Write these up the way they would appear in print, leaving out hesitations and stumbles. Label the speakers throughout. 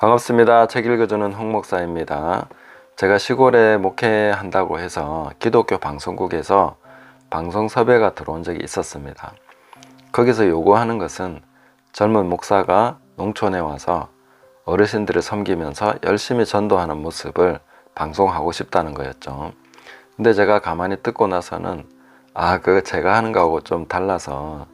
Speaker 1: 반갑습니다. 책 읽어주는 홍 목사입니다. 제가 시골에 목회한다고 해서 기독교 방송국에서 방송 섭외가 들어온 적이 있었습니다. 거기서 요구하는 것은 젊은 목사가 농촌에 와서 어르신들을 섬기면서 열심히 전도하는 모습을 방송하고 싶다는 거였죠. 근데 제가 가만히 듣고 나서는 그거 제가 하는 거하고 좀 달라서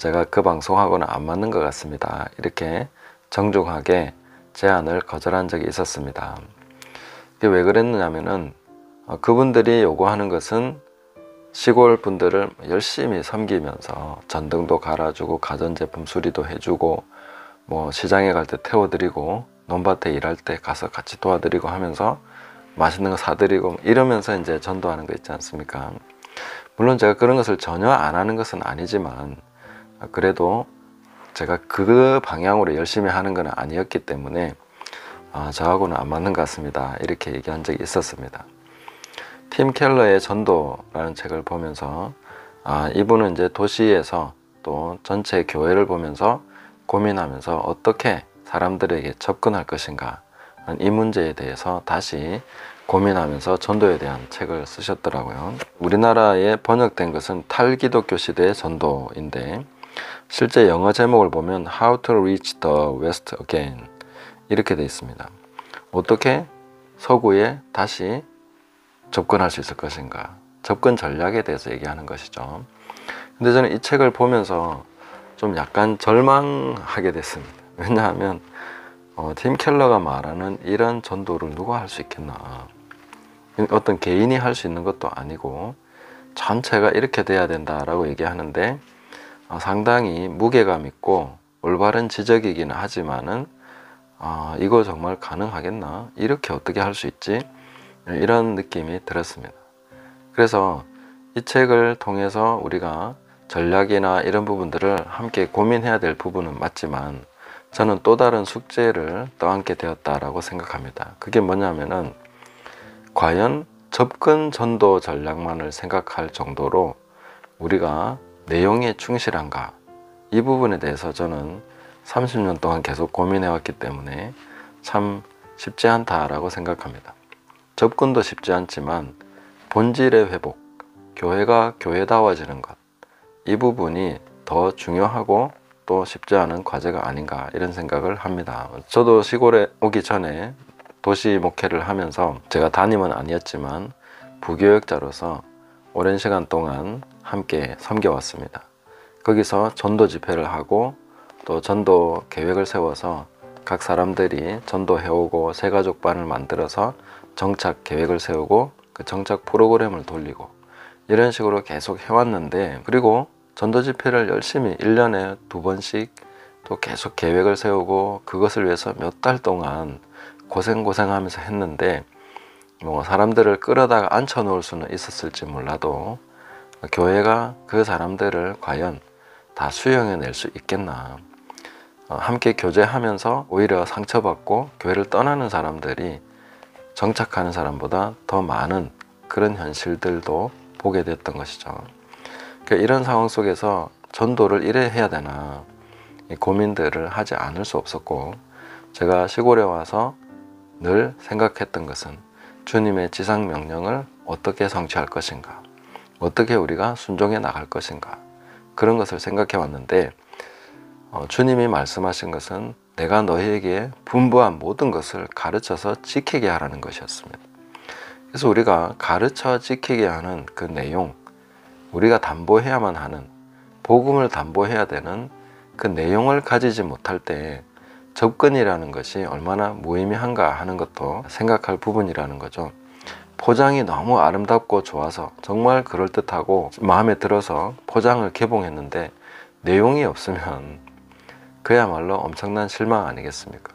Speaker 1: 제가 그 방송하고는 안 맞는 것 같습니다. 이렇게 정중하게 제안을 거절한 적이 있었습니다. 이게 왜 그랬느냐면은 그분들이 요구하는 것은 시골 분들을 열심히 섬기면서 전등도 갈아주고 가전제품 수리도 해주고 뭐 시장에 갈 때 태워드리고 논밭에 일할 때 가서 같이 도와드리고 하면서 맛있는 거 사드리고 이러면서 이제 전도하는 거 있지 않습니까? 물론 제가 그런 것을 전혀 안 하는 것은 아니지만 그래도 제가 그 방향으로 열심히 하는 건 아니었기 때문에 저하고는 안 맞는 것 같습니다. 이렇게 얘기한 적이 있었습니다. 팀 켈러의 전도라는 책을 보면서 이분은 이제 도시에서 또 전체 교회를 보면서 고민하면서 어떻게 사람들에게 접근할 것인가 이 문제에 대해서 다시 고민하면서 전도에 대한 책을 쓰셨더라고요. 우리나라에 번역된 것은 탈기독교 시대의 전도인데 실제 영어 제목을 보면 How to Reach the West Again 이렇게 되어 있습니다. 어떻게 서구에 다시 접근할 수 있을 것인가, 접근 전략에 대해서 얘기하는 것이죠. 근데 저는 이 책을 보면서 좀 약간 절망하게 됐습니다. 왜냐하면 팀 켈러가 말하는 이런 전도를 누가 할 수 있겠나. 어떤 개인이 할 수 있는 것도 아니고 전체가 이렇게 돼야 된다라고 얘기하는데 상당히 무게감 있고 올바른 지적이기는 하지만은 이거 정말 가능하겠나? 이렇게 어떻게 할 수 있지? 이런 느낌이 들었습니다. 그래서 이 책을 통해서 우리가 전략이나 이런 부분들을 함께 고민해야 될 부분은 맞지만 저는 또 다른 숙제를 떠안게 되었다라고 생각합니다. 그게 뭐냐면은 과연 접근 전도 전략만을 생각할 정도로 우리가 내용에 충실한가? 이 부분에 대해서 저는 30년 동안 계속 고민해 왔기 때문에 참 쉽지 않다라고 생각합니다. 접근도 쉽지 않지만 본질의 회복, 교회가 교회다워지는 것, 이 부분이 더 중요하고 또 쉽지 않은 과제가 아닌가 이런 생각을 합니다. 저도 시골에 오기 전에 도시 목회를 하면서 제가 담임은 아니었지만 부교역자로서 오랜 시간 동안 함께 섬겨왔습니다. 거기서 전도 집회를 하고 또 전도 계획을 세워서 각 사람들이 전도해오고 새가족반을 만들어서 정착 계획을 세우고 그 정착 프로그램을 돌리고 이런 식으로 계속 해왔는데, 그리고 전도 집회를 열심히 1년에 2번씩 또 계속 계획을 세우고 그것을 위해서 몇 달 동안 고생하면서 했는데 뭐 사람들을 끌어다가 앉혀 놓을 수는 있었을지 몰라도 교회가 그 사람들을 과연 다 수용해낼 수 있겠나. 함께 교제하면서 오히려 상처받고 교회를 떠나는 사람들이 정착하는 사람보다 더 많은 그런 현실들도 보게 됐던 것이죠. 그러니까 이런 상황 속에서 전도를 이래 해야 되나 고민들을 하지 않을 수 없었고, 제가 시골에 와서 늘 생각했던 것은 주님의 지상 명령을 어떻게 성취할 것인가, 어떻게 우리가 순종해 나갈 것인가, 그런 것을 생각해 왔는데 주님이 말씀하신 것은 내가 너희에게 분부한 모든 것을 가르쳐서 지키게 하라는 것이었습니다. 그래서 우리가 가르쳐 지키게 하는 그 내용, 우리가 담보해야만 하는, 복음을 담보해야 되는 그 내용을 가지지 못할 때 접근이라는 것이 얼마나 무의미한가 하는 것도 생각할 부분이라는 거죠. 포장이 너무 아름답고 좋아서 정말 그럴듯하고 마음에 들어서 포장을 개봉했는데 내용이 없으면 그야말로 엄청난 실망 아니겠습니까?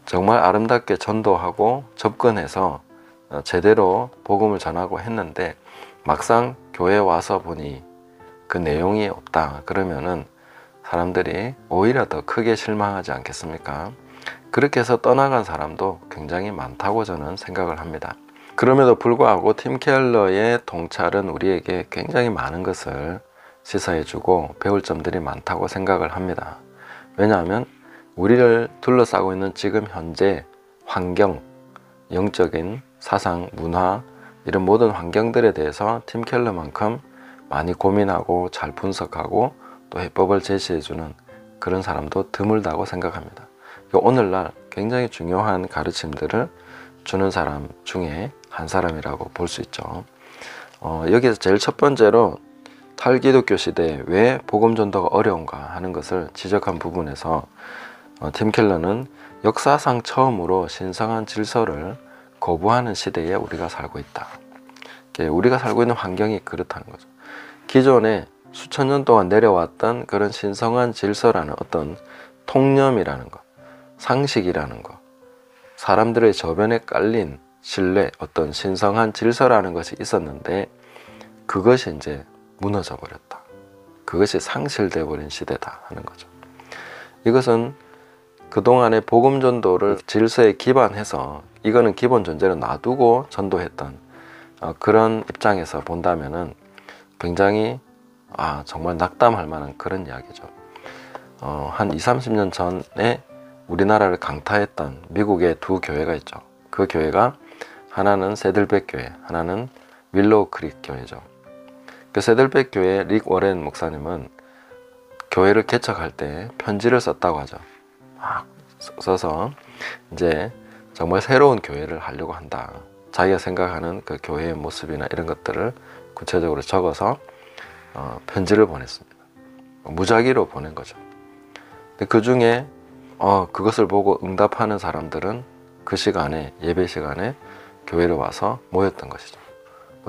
Speaker 1: 정말 아름답게 전도하고 접근해서 제대로 복음을 전하고 했는데 막상 교회에 와서 보니 그 내용이 없다 그러면은 사람들이 오히려 더 크게 실망하지 않겠습니까? 그렇게 해서 떠나간 사람도 굉장히 많다고 저는 생각을 합니다. 그럼에도 불구하고 팀 켈러의 통찰은 우리에게 굉장히 많은 것을 시사해주고 배울 점들이 많다고 생각을 합니다. 왜냐하면 우리를 둘러싸고 있는 지금 현재 환경, 영적인 사상, 문화 이런 모든 환경들에 대해서 팀 켈러만큼 많이 고민하고 잘 분석하고 또 해법을 제시해주는 그런 사람도 드물다고 생각합니다. 오늘날 굉장히 중요한 가르침들을 주는 사람 중에 한 사람이라고 볼 수 있죠. 여기서 제일 첫 번째로 탈기독교 시대에 왜 복음 전도가 어려운가 하는 것을 지적한 부분에서 팀 켈러는 역사상 처음으로 신성한 질서를 거부하는 시대에 우리가 살고 있다. 우리가 살고 있는 환경이 그렇다는 거죠. 기존에 수천 년 동안 내려왔던 그런 신성한 질서라는 어떤 통념이라는 것, 상식이라는 것, 사람들의 저변에 깔린 신뢰, 어떤 신성한 질서라는 것이 있었는데 그것이 이제 무너져 버렸다. 그것이 상실되어 버린 시대다 하는 거죠. 이것은 그동안의 복음 전도를 질서에 기반해서 이거는 기본 전제로 놔두고 전도했던 그런 입장에서 본다면은 굉장히 정말 낙담할 만한 그런 이야기죠. 한 20-30년 전에 우리나라를 강타했던 미국의 두 교회가 있죠. 그 교회가 하나는 새들백 교회, 하나는 윌로우 크릭 교회죠. 그 새들백 교회 릭 워렌 목사님은 교회를 개척할 때 편지를 썼다고 하죠. 막 써서 이제 정말 새로운 교회를 하려고 한다. 자기가 생각하는 그 교회의 모습이나 이런 것들을 구체적으로 적어서 편지를 보냈습니다. 무작위로 보낸 거죠. 근데 그 중에 그것을 보고 응답하는 사람들은 그 시간에, 예배 시간에 교회를 와서 모였던 것이죠.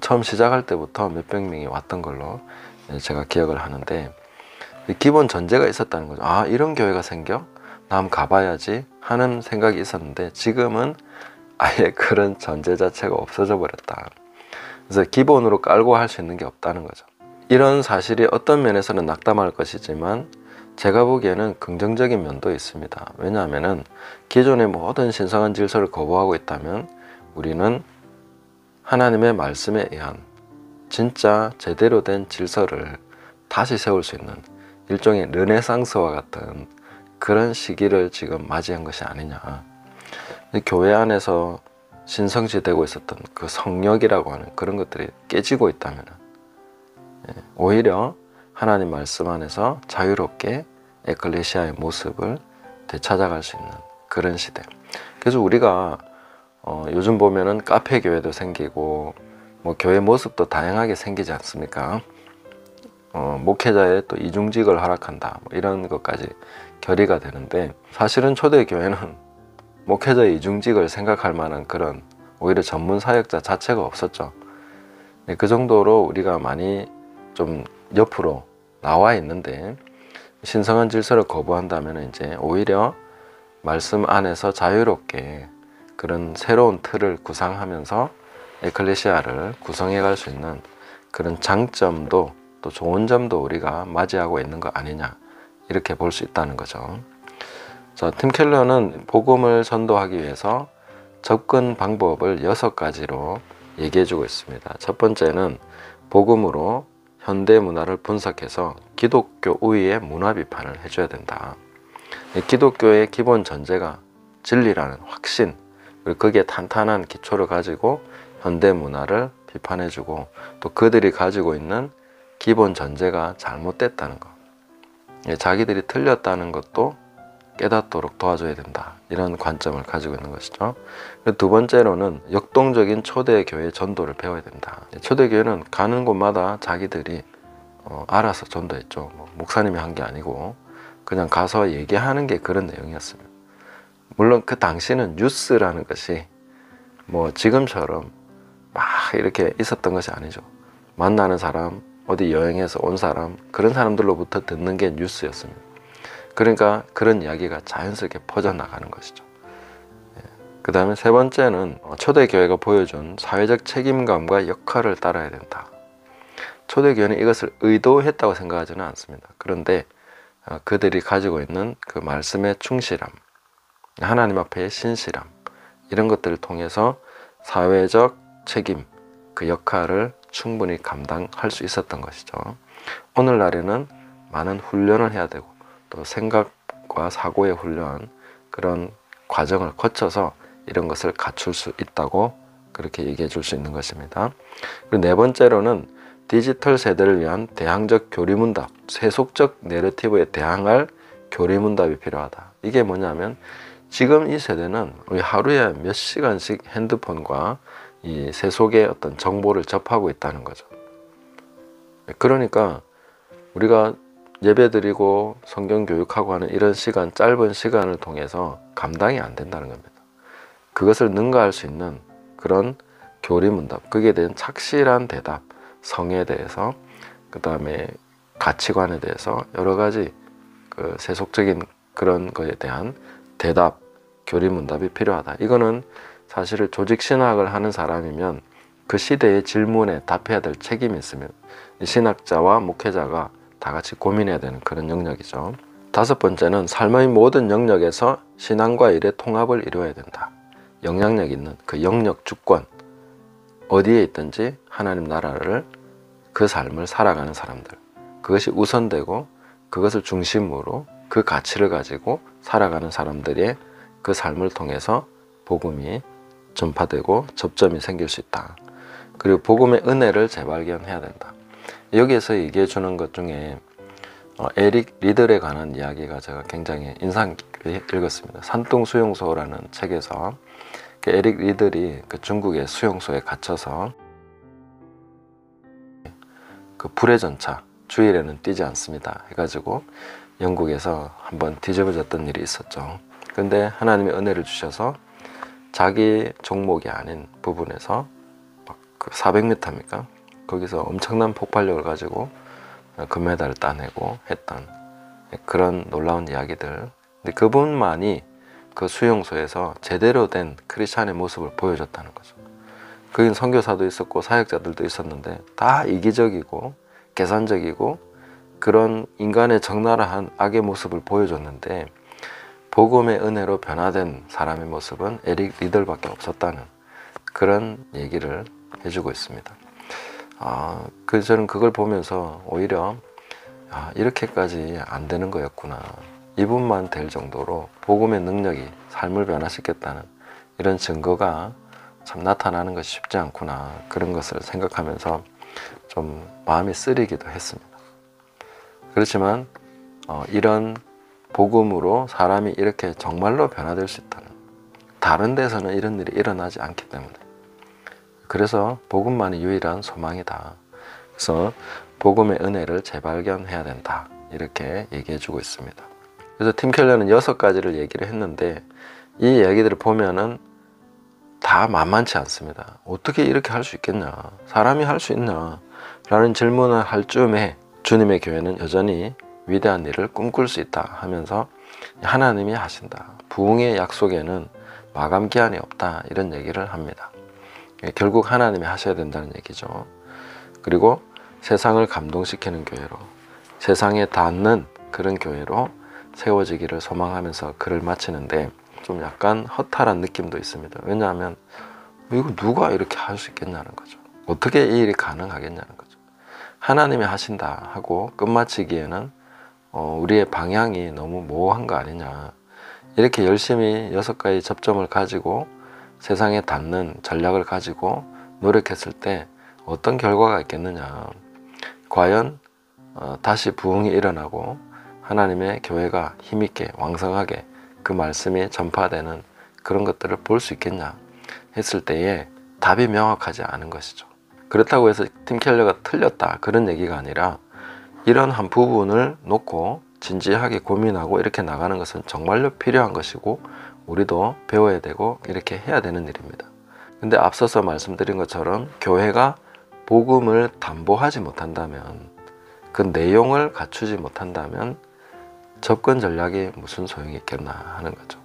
Speaker 1: 처음 시작할 때부터 몇백 명이 왔던 걸로 제가 기억을 하는데 기본 전제가 있었다는 거죠. 이런 교회가 생겨? 나 한번 가봐야지 하는 생각이 있었는데 지금은 아예 그런 전제 자체가 없어져 버렸다. 그래서 기본으로 깔고 할 수 있는 게 없다는 거죠. 이런 사실이 어떤 면에서는 낙담할 것이지만 제가 보기에는 긍정적인 면도 있습니다. 왜냐하면 기존의 모든 신성한 질서를 거부하고 있다면 우리는 하나님의 말씀에 의한 진짜 제대로 된 질서를 다시 세울 수 있는 일종의 르네상스와 같은 그런 시기를 지금 맞이한 것이 아니냐. 교회 안에서 신성시되고 있었던 그 성역이라고 하는 그런 것들이 깨지고 있다면 오히려 하나님 말씀 안에서 자유롭게 에클레시아의 모습을 되찾아갈 수 있는 그런 시대. 그래서 우리가 요즘 보면은 카페 교회도 생기고 뭐 교회 모습도 다양하게 생기지 않습니까? 목회자의 또 이중직을 허락한다 뭐 이런 것까지 결의가 되는데 사실은 초대 교회는 목회자의 이중직을 생각할 만한 그런 오히려 전문 사역자 자체가 없었죠. 그 정도로 우리가 많이 좀 옆으로 나와 있는데 신성한 질서를 거부한다면 이제 오히려 말씀 안에서 자유롭게 그런 새로운 틀을 구상하면서 에클레시아를 구성해 갈 수 있는 그런 장점도 또 좋은 점도 우리가 맞이하고 있는 거 아니냐 이렇게 볼 수 있다는 거죠. 자, 팀 켈러는 복음을 전도하기 위해서 접근 방법을 6가지로 얘기해 주고 있습니다. 첫 번째는 복음으로 현대 문화를 분석해서 기독교 우위의 문화 비판을 해줘야 된다. 기독교의 기본 전제가 진리라는 확신, 그리고 거기에 탄탄한 기초를 가지고 현대 문화를 비판해주고 또 그들이 가지고 있는 기본 전제가 잘못됐다는 것, 자기들이 틀렸다는 것도 깨닫도록 도와줘야 된다. 이런 관점을 가지고 있는 것이죠. 두 번째로는 역동적인 초대교회 전도를 배워야 된다. 초대교회는 가는 곳마다 자기들이 알아서 전도했죠. 목사님이 한 게 아니고 그냥 가서 얘기하는 게 그런 내용이었습니다. 물론 그 당시는 뉴스라는 것이 뭐 지금처럼 막 이렇게 있었던 것이 아니죠. 만나는 사람, 어디 여행해서 온 사람, 그런 사람들로부터 듣는 게 뉴스였습니다. 그러니까 그런 이야기가 자연스럽게 퍼져나가는 것이죠. 그 다음에 세 번째는 초대교회가 보여준 사회적 책임감과 역할을 따라야 된다. 초대교회는 이것을 의도했다고 생각하지는 않습니다. 그런데 그들이 가지고 있는 그 말씀의 충실함, 하나님 앞에의 신실함, 이런 것들을 통해서 사회적 책임, 그 역할을 충분히 감당할 수 있었던 것이죠. 오늘날에는 많은 훈련을 해야 되고 또 생각과 교육과 사고의 훈련, 그런 과정을 거쳐서 이런 것을 갖출 수 있다고 그렇게 얘기해 줄 수 있는 것입니다. 그리고 네 번째로는 디지털 세대를 위한 대항적 교리문답, 세속적 내러티브에 대항할 교리문답이 필요하다. 이게 뭐냐면 지금 이 세대는 우리 하루에 몇 시간씩 핸드폰과 이 세속의 어떤 정보를 접하고 있다는 거죠. 그러니까 우리가 예배드리고 성경 교육하고 하는 이런 시간, 짧은 시간을 통해서 감당이 안 된다는 겁니다. 그것을 능가할 수 있는 그런 교리문답, 거기에 대한 착실한 대답, 성에 대해서, 그 다음에 가치관에 대해서 여러 가지 그 세속적인 그런 것에 대한 대답, 교리문답이 필요하다. 이거는 사실은 조직신학을 하는 사람이면 그 시대의 질문에 답해야 될 책임이 있으면 신학자와 목회자가 다 같이 고민해야 되는 그런 영역이죠. 다섯 번째는 삶의 모든 영역에서 신앙과 일의 통합을 이루어야 된다. 영향력 있는 그 영역 주권, 어디에 있든지 하나님 나라를, 그 삶을 살아가는 사람들, 그것이 우선되고 그것을 중심으로 그 가치를 가지고 살아가는 사람들의 그 삶을 통해서 복음이 전파되고 접점이 생길 수 있다. 그리고 복음의 은혜를 재발견해야 된다. 여기에서 얘기해 주는 것 중에 에릭 리들에 관한 이야기가 제가 굉장히 인상 깊게 읽었습니다. 산둥수용소라는 책에서 에릭 리들이 그 중국의 수용소에 갇혀서 그 불의 전차, 주일에는 뛰지 않습니다 해가지고 영국에서 한번 뒤집어졌던 일이 있었죠. 근데 하나님의 은혜를 주셔서 자기 종목이 아닌 부분에서 그 400m입니까? 거기서 엄청난 폭발력을 가지고 금메달을 따내고 했던 그런 놀라운 이야기들. 근데 그분만이 그 수용소에서 제대로 된 크리스찬의 모습을 보여줬다는 거죠. 거긴 선교사도 있었고 사역자들도 있었는데 다 이기적이고 계산적이고 그런 인간의 적나라한 악의 모습을 보여줬는데 복음의 은혜로 변화된 사람의 모습은 에릭 리들밖에 없었다는 그런 얘기를 해주고 있습니다. 그래서 저는 그걸 보면서 오히려 이렇게까지 안 되는 거였구나. 이분만 될 정도로 복음의 능력이 삶을 변화시켰다는 이런 증거가 참 나타나는 것이 쉽지 않구나. 그런 것을 생각하면서 좀 마음이 쓰리기도 했습니다. 그렇지만 이런 복음으로 사람이 이렇게 정말로 변화될 수 있다는, 다른 데서는 이런 일이 일어나지 않기 때문에, 그래서 복음만이 유일한 소망이다. 그래서 복음의 은혜를 재발견해야 된다. 이렇게 얘기해 주고 있습니다. 그래서 팀 켈러는 6가지를 얘기를 했는데 이 얘기들을 보면은 다 만만치 않습니다. 어떻게 이렇게 할 수 있겠냐, 사람이 할 수 있냐 라는 질문을 할 즈음에 주님의 교회는 여전히 위대한 일을 꿈꿀 수 있다 하면서 하나님이 하신다, 부흥의 약속에는 마감 기한이 없다, 이런 얘기를 합니다. 결국 하나님이 하셔야 된다는 얘기죠. 그리고 세상을 감동시키는 교회로, 세상에 닿는 그런 교회로 세워지기를 소망하면서 글을 마치는데 좀 약간 허탈한 느낌도 있습니다. 왜냐하면 이거 누가 이렇게 할 수 있겠냐는 거죠. 어떻게 이 일이 가능하겠냐는 거죠. 하나님이 하신다 하고 끝마치기에는 우리의 방향이 너무 모호한 거 아니냐. 이렇게 열심히 6가지 접점을 가지고 세상에 닿는 전략을 가지고 노력했을 때 어떤 결과가 있겠느냐. 과연 다시 부흥이 일어나고 하나님의 교회가 힘있게 왕성하게 그 말씀이 전파되는 그런 것들을 볼 수 있겠냐 했을 때에 답이 명확하지 않은 것이죠. 그렇다고 해서 팀 켈러가 틀렸다 그런 얘기가 아니라 이런 한 부분을 놓고 진지하게 고민하고 이렇게 나가는 것은 정말로 필요한 것이고 우리도 배워야 되고 이렇게 해야 되는 일입니다. 근데 앞서서 말씀드린 것처럼 교회가 복음을 담보하지 못한다면, 그 내용을 갖추지 못한다면 접근 전략이 무슨 소용이 있겠나 하는 거죠.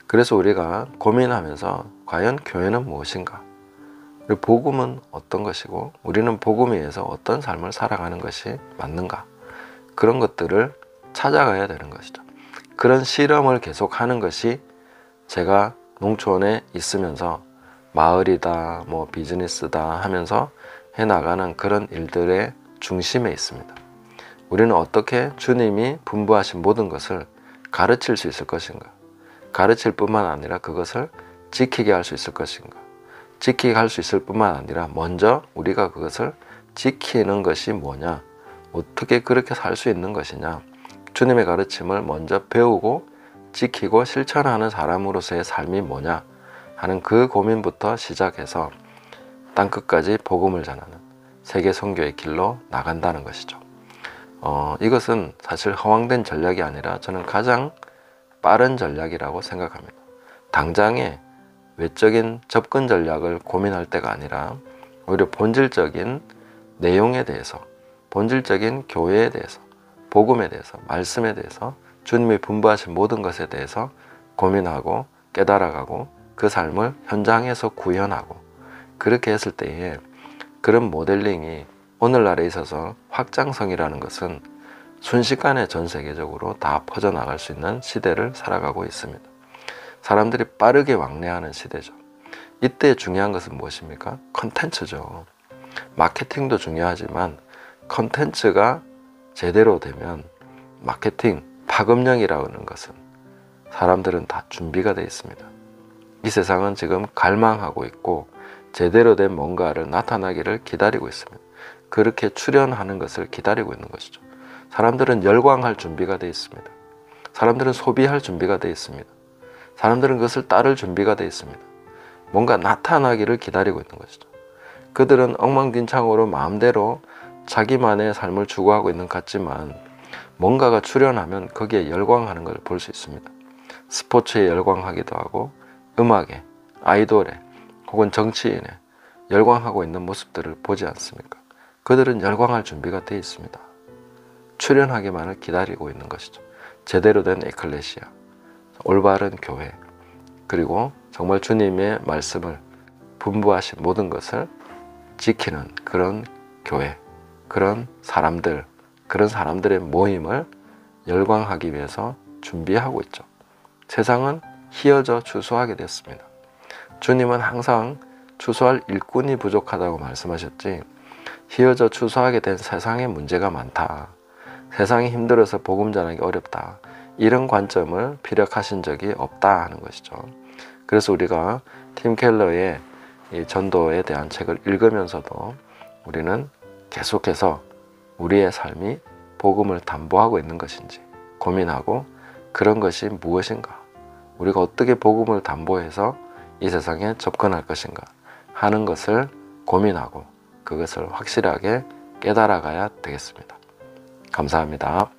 Speaker 1: 그래서 우리가 고민하면서 과연 교회는 무엇인가, 그리고 복음은 어떤 것이고 우리는 복음에 의해서 어떤 삶을 살아가는 것이 맞는가, 그런 것들을 찾아가야 되는 것이죠. 그런 실험을 계속하는 것이 제가 농촌에 있으면서 마을이다, 뭐 비즈니스다 하면서 해나가는 그런 일들의 중심에 있습니다. 우리는 어떻게 주님이 분부하신 모든 것을 가르칠 수 있을 것인가? 가르칠 뿐만 아니라 그것을 지키게 할 수 있을 것인가? 지키게 할 수 있을 뿐만 아니라 먼저 우리가 그것을 지키는 것이 뭐냐? 어떻게 그렇게 살 수 있는 것이냐? 주님의 가르침을 먼저 배우고 지키고 실천하는 사람으로서의 삶이 뭐냐 하는 그 고민부터 시작해서 땅끝까지 복음을 전하는 세계 선교의 길로 나간다는 것이죠. 이것은 사실 허황된 전략이 아니라 저는 가장 빠른 전략이라고 생각합니다. 당장의 외적인 접근 전략을 고민할 때가 아니라 오히려 본질적인 내용에 대해서, 본질적인 교회에 대해서, 복음에 대해서, 말씀에 대해서, 주님이 분부하신 모든 것에 대해서 고민하고 깨달아가고 그 삶을 현장에서 구현하고, 그렇게 했을 때에 그런 모델링이 오늘날에 있어서 확장성이라는 것은 순식간에 전 세계적으로 다 퍼져나갈 수 있는 시대를 살아가고 있습니다. 사람들이 빠르게 왕래하는 시대죠. 이때 중요한 것은 무엇입니까? 컨텐츠죠. 마케팅도 중요하지만 컨텐츠가 제대로 되면 마케팅, 파급력이라고 하는 것은 사람들은 다 준비가 되어 있습니다. 이 세상은 지금 갈망하고 있고 제대로 된 뭔가를 나타나기를 기다리고 있습니다. 그렇게 출현하는 것을 기다리고 있는 것이죠. 사람들은 열광할 준비가 되어 있습니다. 사람들은 소비할 준비가 되어 있습니다. 사람들은 그것을 따를 준비가 되어 있습니다. 뭔가 나타나기를 기다리고 있는 것이죠. 그들은 엉망진창으로 마음대로 자기만의 삶을 추구하고 있는 것 같지만 뭔가가 출현하면 거기에 열광하는 걸 볼 수 있습니다. 스포츠에 열광하기도 하고 음악에, 아이돌에 혹은 정치인에 열광하고 있는 모습들을 보지 않습니까? 그들은 열광할 준비가 되어 있습니다. 출현하기만을 기다리고 있는 것이죠. 제대로 된 에클레시아, 올바른 교회, 그리고 정말 주님의 말씀을 분부하신 모든 것을 지키는 그런 교회, 그런 사람들, 그런 사람들의 모임을 열광하기 위해서 준비하고 있죠. 세상은 희어져 추수하게 됐습니다. 주님은 항상 추수할 일꾼이 부족하다고 말씀하셨지, 희어져 추수하게 된 세상의 문제가 많다, 세상이 힘들어서 복음 전하기 어렵다, 이런 관점을 피력하신 적이 없다 하는 것이죠. 그래서 우리가 팀 켈러의 이 전도에 대한 책을 읽으면서도 우리는 계속해서 우리의 삶이 복음을 담보하고 있는 것인지 고민하고, 그런 것이 무엇인가, 우리가 어떻게 복음을 담보해서 이 세상에 접근할 것인가 하는 것을 고민하고 그것을 확실하게 깨달아가야 되겠습니다. 감사합니다.